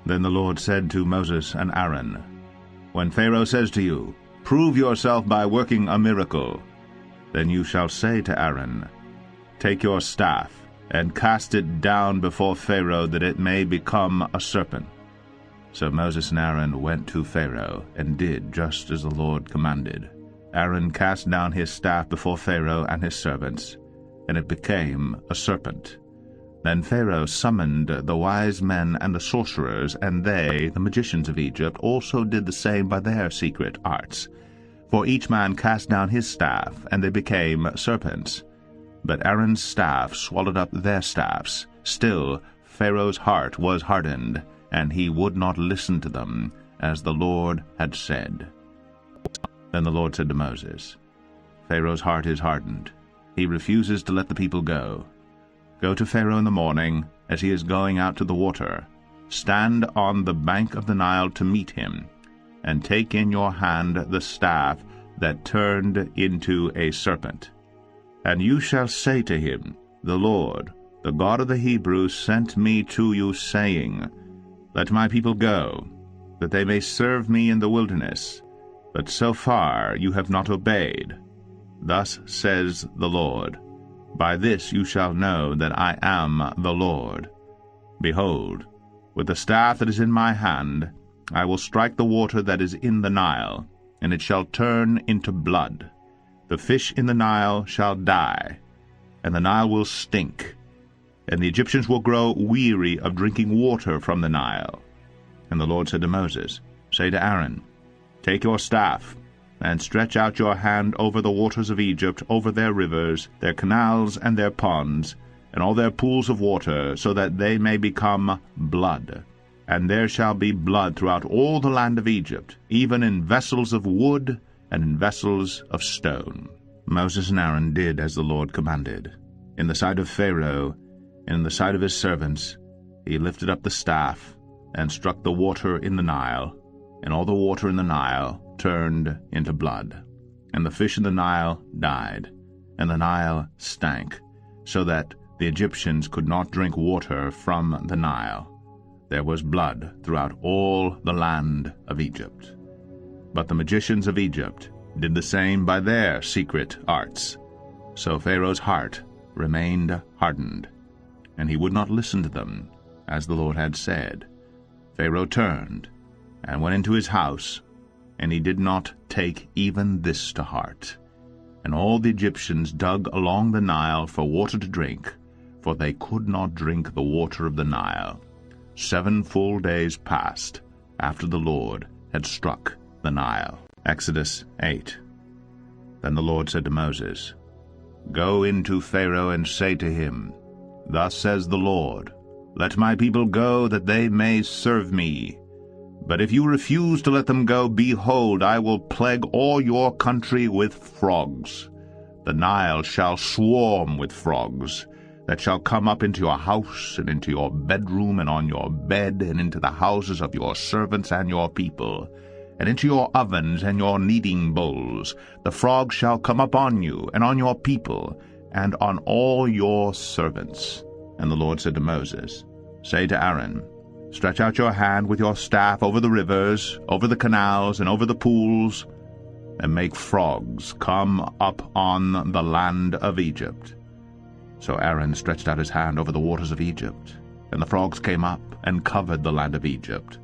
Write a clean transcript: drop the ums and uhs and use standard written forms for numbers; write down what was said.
Then the Lord said to Moses and Aaron, "When Pharaoh says to you, 'Prove yourself by working a miracle,' then you shall say to Aaron, 'Take your staff, and cast it down before Pharaoh, that it may become a serpent.'" So Moses and Aaron went to Pharaoh, and did just as the Lord commanded. Aaron cast down his staff before Pharaoh and his servants, and it became a serpent. Then Pharaoh summoned the wise men and the sorcerers, and they, the magicians of Egypt, also did the same by their secret arts. For each man cast down his staff, and they became serpents. But Aaron's staff swallowed up their staffs. Still Pharaoh's heart was hardened, and he would not listen to them, as the Lord had said. Then the Lord said to Moses, "Pharaoh's heart is hardened. He refuses to let the people go. Go to Pharaoh in the morning, as he is going out to the water. Stand on the bank of the Nile to meet him, and take in your hand the staff that turned into a serpent. And you shall say to him, 'The Lord, the God of the Hebrews, sent me to you, saying, Let my people go, that they may serve me in the wilderness. But so far you have not obeyed. Thus says the Lord, By this you shall know that I am the Lord. Behold, with the staff that is in my hand, I will strike the water that is in the Nile, and it shall turn into blood. The fish in the Nile shall die, and the Nile will stink, and the Egyptians will grow weary of drinking water from the Nile." And the Lord said to Moses, "Say to Aaron, Take your staff, and stretch out your hand over the waters of Egypt, over their rivers, their canals, and their ponds, and all their pools of water, so that they may become blood. And there shall be blood throughout all the land of Egypt, even in vessels of wood and in vessels of stone." Moses and Aaron did as the Lord commanded. In the sight of Pharaoh and in the sight of his servants, he lifted up the staff and struck the water in the Nile, and all the water in the Nile turned into blood. And the fish in the Nile died, and the Nile stank, so that the Egyptians could not drink water from the Nile. There was blood throughout all the land of Egypt. But the magicians of Egypt did the same by their secret arts. So Pharaoh's heart remained hardened, and he would not listen to them, as the Lord had said. Pharaoh turned and went into his house, and he did not take even this to heart. And all the Egyptians dug along the Nile for water to drink, for they could not drink the water of the Nile. 7 full days passed after the Lord had struck the Nile. Exodus 8. Then the Lord said to Moses, "Go into Pharaoh and say to him, Thus says the Lord, Let my people go, that they may serve me. But if you refuse to let them go, behold, I will plague all your country with frogs. The Nile shall swarm with frogs, that shall come up into your house, and into your bedroom, and on your bed, and into the houses of your servants and your people, and into your ovens and your kneading bowls. The frogs shall come up on you, and on your people, and on all your servants." And the Lord said to Moses, "Say to Aaron, Stretch out your hand with your staff over the rivers, over the canals, and over the pools, and make frogs come up on the land of Egypt." So Aaron stretched out his hand over the waters of Egypt, and the frogs came up and covered the land of Egypt.